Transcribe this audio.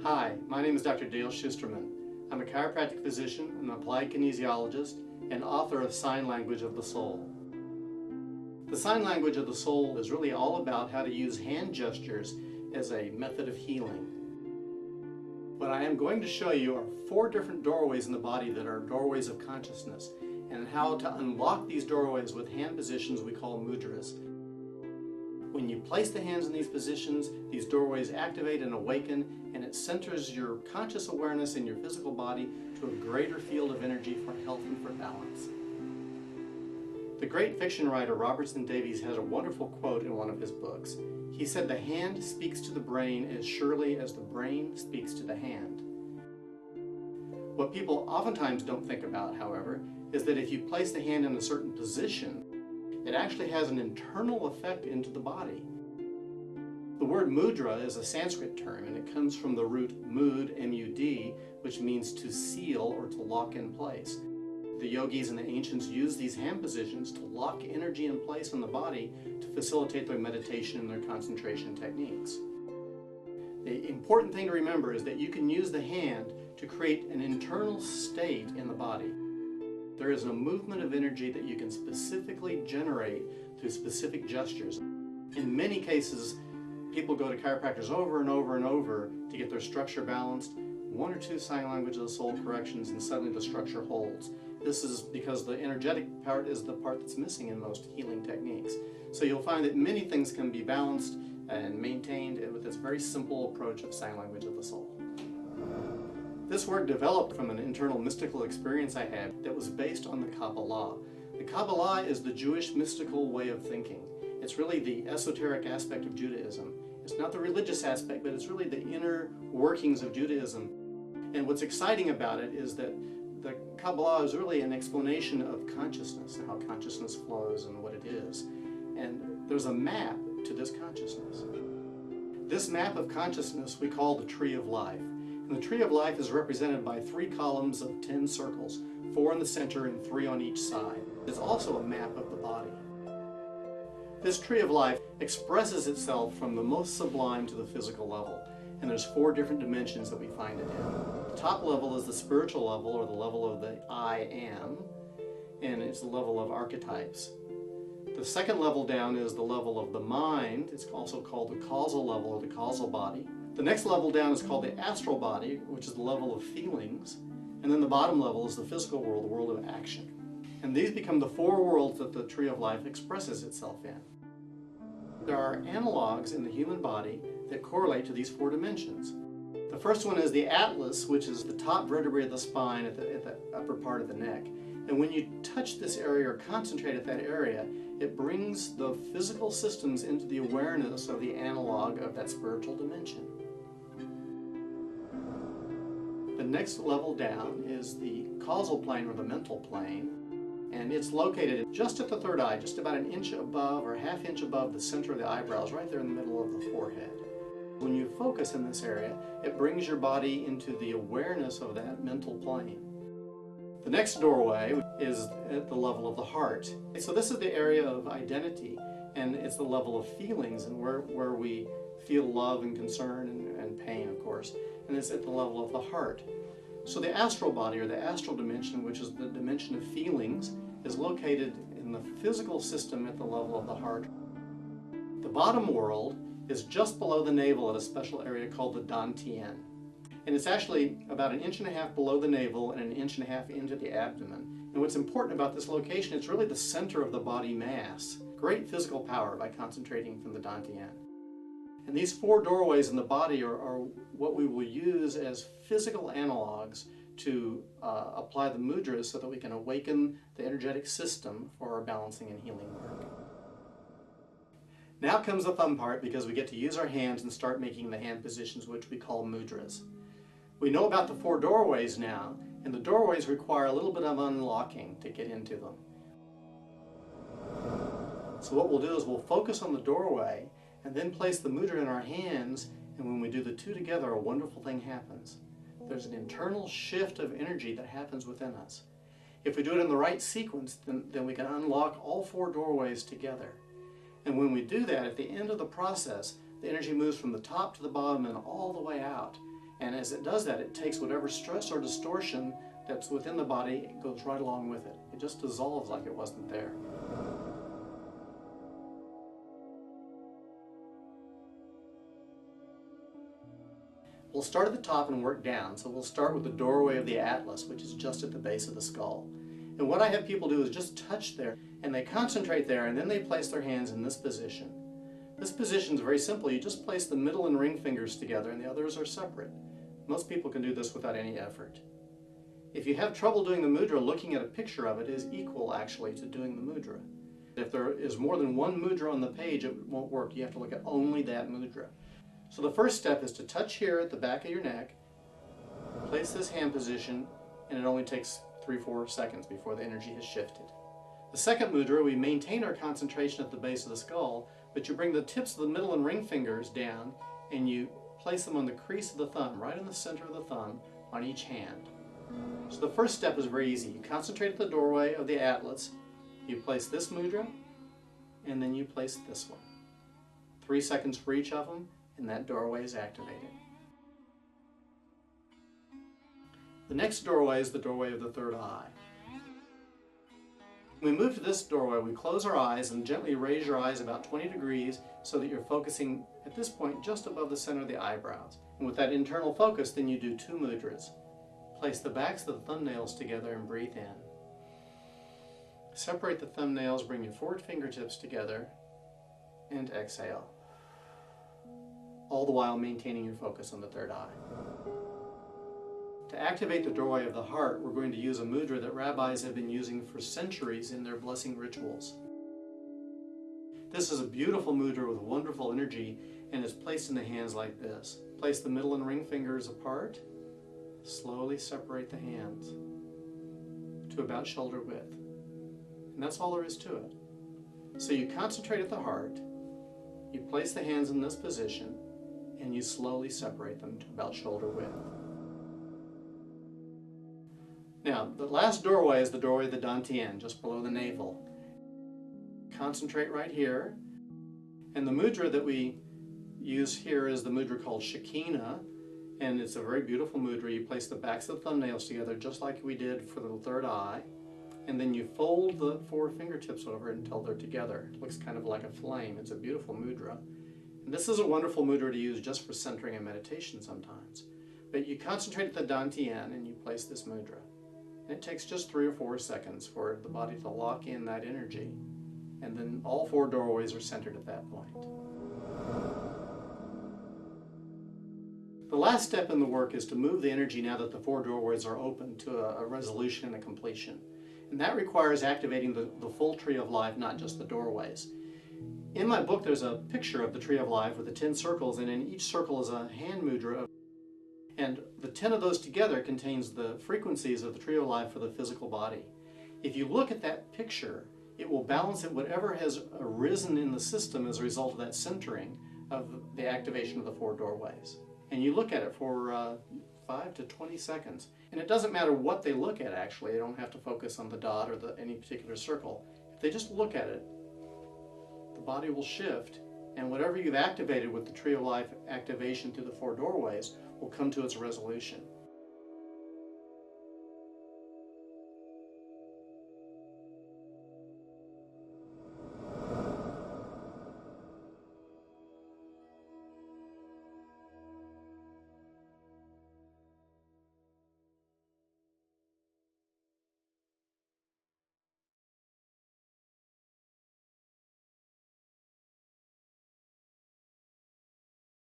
Hi, my name is Dr. Dale Schusterman. I'm a chiropractic physician, an applied kinesiologist, and author of Sign Language of the Soul. The sign language of the soul is really all about how to use hand gestures as a method of healing. What I am going to show you are 4 different doorways in the body that are doorways of consciousness, and how to unlock these doorways with hand positions we call mudras. When you place the hands in these positions, these doorways activate and awaken, and it centers your conscious awareness in your physical body to a greater field of energy for health and for balance. The great fiction writer Robertson Davies has a wonderful quote in one of his books. He said, "The hand speaks to the brain as surely as the brain speaks to the hand." What people oftentimes don't think about, however, is that if you place the hand in a certain position, it actually has an internal effect into the body. The word mudra is a Sanskrit term, and it comes from the root mud, M-U-D, which means to seal or to lock in place. The yogis and the ancients used these hand positions to lock energy in place in the body to facilitate their meditation and their concentration techniques. The important thing to remember is that you can use the hand to create an internal state in the body. There is a movement of energy that you can specifically generate through specific gestures. In many cases, people go to chiropractors over and over and over to get their structure balanced, 1 or 2 sign language of the soul corrections, and suddenly the structure holds. This is because the energetic part is the part that's missing in most healing techniques. So you'll find that many things can be balanced and maintained with this very simple approach of sign language of the soul. This work developed from an internal mystical experience I had that was based on the Kabbalah. The Kabbalah is the Jewish mystical way of thinking. It's really the esoteric aspect of Judaism. It's not the religious aspect, but it's really the inner workings of Judaism. And what's exciting about it is that the Kabbalah is really an explanation of consciousness and how consciousness flows and what it is. And there's a map to this consciousness. This map of consciousness we call the Tree of Life. And the Tree of Life is represented by 3 columns of 10 circles, 4 in the center and 3 on each side. It's also a map of the body. This Tree of Life expresses itself from the most sublime to the physical level. And there's 4 different dimensions that we find it in. The top level is the spiritual level, or the level of the I am, and it's the level of archetypes. The second level down is the level of the mind. It's also called the causal level, or the causal body. The next level down is called the astral body, which is the level of feelings. And then the bottom level is the physical world, the world of action. And these become the 4 worlds that the Tree of Life expresses itself in. There are analogs in the human body that correlate to these 4 dimensions. The first one is the atlas, which is the top vertebrae of the spine at the upper part of the neck. And when you touch this area or concentrate at that area, it brings the physical systems into the awareness of the analog of that spiritual dimension. The next level down is the causal plane, or the mental plane, and it's located just at the 3rd eye, just about an inch above or ½ inch above the center of the eyebrows, right there in the middle of the forehead. When you focus in this area, it brings your body into the awareness of that mental plane. The next doorway is at the level of the heart. So this is the area of identity, and it's the level of feelings, and where we feel love and concern and pain, of course, and it's at the level of the heart. So the astral body, or the astral dimension, which is the dimension of feelings, is located in the physical system at the level of the heart. The bottom world is just below the navel at a special area called the Dantian. And it's actually about an 1.5 inches below the navel and an 1.5 inches into the abdomen. And what's important about this location, it's really the center of the body mass. Great physical power by concentrating from the Dantian. And these 4 doorways in the body are what we will use as physical analogs to apply the mudras so that we can awaken the energetic system for our balancing and healing work. Now comes the fun part, because we get to use our hands and start making the hand positions, which we call mudras. We know about the 4 doorways now, and the doorways require a little bit of unlocking to get into them. So what we'll do is we'll focus on the doorway and then place the mudra in our hands, and when we do the 2 together, a wonderful thing happens. There's an internal shift of energy that happens within us. If we do it in the right sequence, then we can unlock all 4 doorways together. And when we do that, at the end of the process, the energy moves from the top to the bottom and all the way out. And as it does that, it takes whatever stress or distortion that's within the body, it goes right along with it. It just dissolves like it wasn't there. We'll start at the top and work down. So we'll start with the doorway of the atlas, which is just at the base of the skull. And what I have people do is just touch there, and they concentrate there, and then they place their hands in this position. This position is very simple. You just place the middle and ring fingers together, and the others are separate. Most people can do this without any effort. If you have trouble doing the mudra, looking at a picture of it is equal actually to doing the mudra. If there is more than one mudra on the page, it won't work. You have to look at only that mudra. So the first step is to touch here at the back of your neck, place this hand position, and it only takes 3-4 seconds before the energy has shifted. The second mudra, we maintain our concentration at the base of the skull, but you bring the tips of the middle and ring fingers down and you place them on the crease of the thumb, right in the center of the thumb, on each hand. So the first step is very easy. You concentrate at the doorway of the atlas, you place this mudra, and then you place this one. 3 seconds for each of them, and that doorway is activated. The next doorway is the doorway of the third eye. When we move to this doorway, we close our eyes and gently raise your eyes about 20 degrees so that you're focusing at this point just above the center of the eyebrows. And with that internal focus, then you do 2 mudras. Place the backs of the thumbnails together and breathe in. Separate the thumbnails, bring your forward fingertips together, and exhale. All the while maintaining your focus on the third eye. To activate the doorway of the heart, we're going to use a mudra that rabbis have been using for centuries in their blessing rituals. This is a beautiful mudra with wonderful energy, and is placed in the hands like this. Place the middle and ring fingers apart. Slowly separate the hands to about shoulder width. And that's all there is to it. So you concentrate at the heart, you place the hands in this position, and you slowly separate them to about shoulder width. Now, the last doorway is the doorway of the dantian, just below the navel. Concentrate right here. And the mudra that we use here is the mudra called Shekinah, and it's a very beautiful mudra. You place the backs of the thumbnails together just like we did for the third eye, and then you fold the 4 fingertips over until they're together. It looks kind of like a flame. It's a beautiful mudra. And this is a wonderful mudra to use just for centering and meditation sometimes. But you concentrate at the dantian and you place this mudra. And it takes just 3 or 4 seconds for the body to lock in that energy. And then all 4 doorways are centered at that point. The last step in the work is to move the energy now that the 4 doorways are open to a resolution and a completion. And that requires activating the full tree of life, not just the doorways. In my book there's a picture of the tree of life with the 10 circles, and in each circle is a hand mudra. And the 10 of those together contains the frequencies of the tree of life for the physical body. If you look at that picture, it will balance it whatever has arisen in the system as a result of that centering of the activation of the 4 doorways. And you look at it for 5 to 20 seconds. And it doesn't matter what they look at actually. They don't have to focus on the dot or any particular circle. If they just look at it, the body will shift, and whatever you've activated with the Tree of Life activation through the 4 doorways will come to its resolution.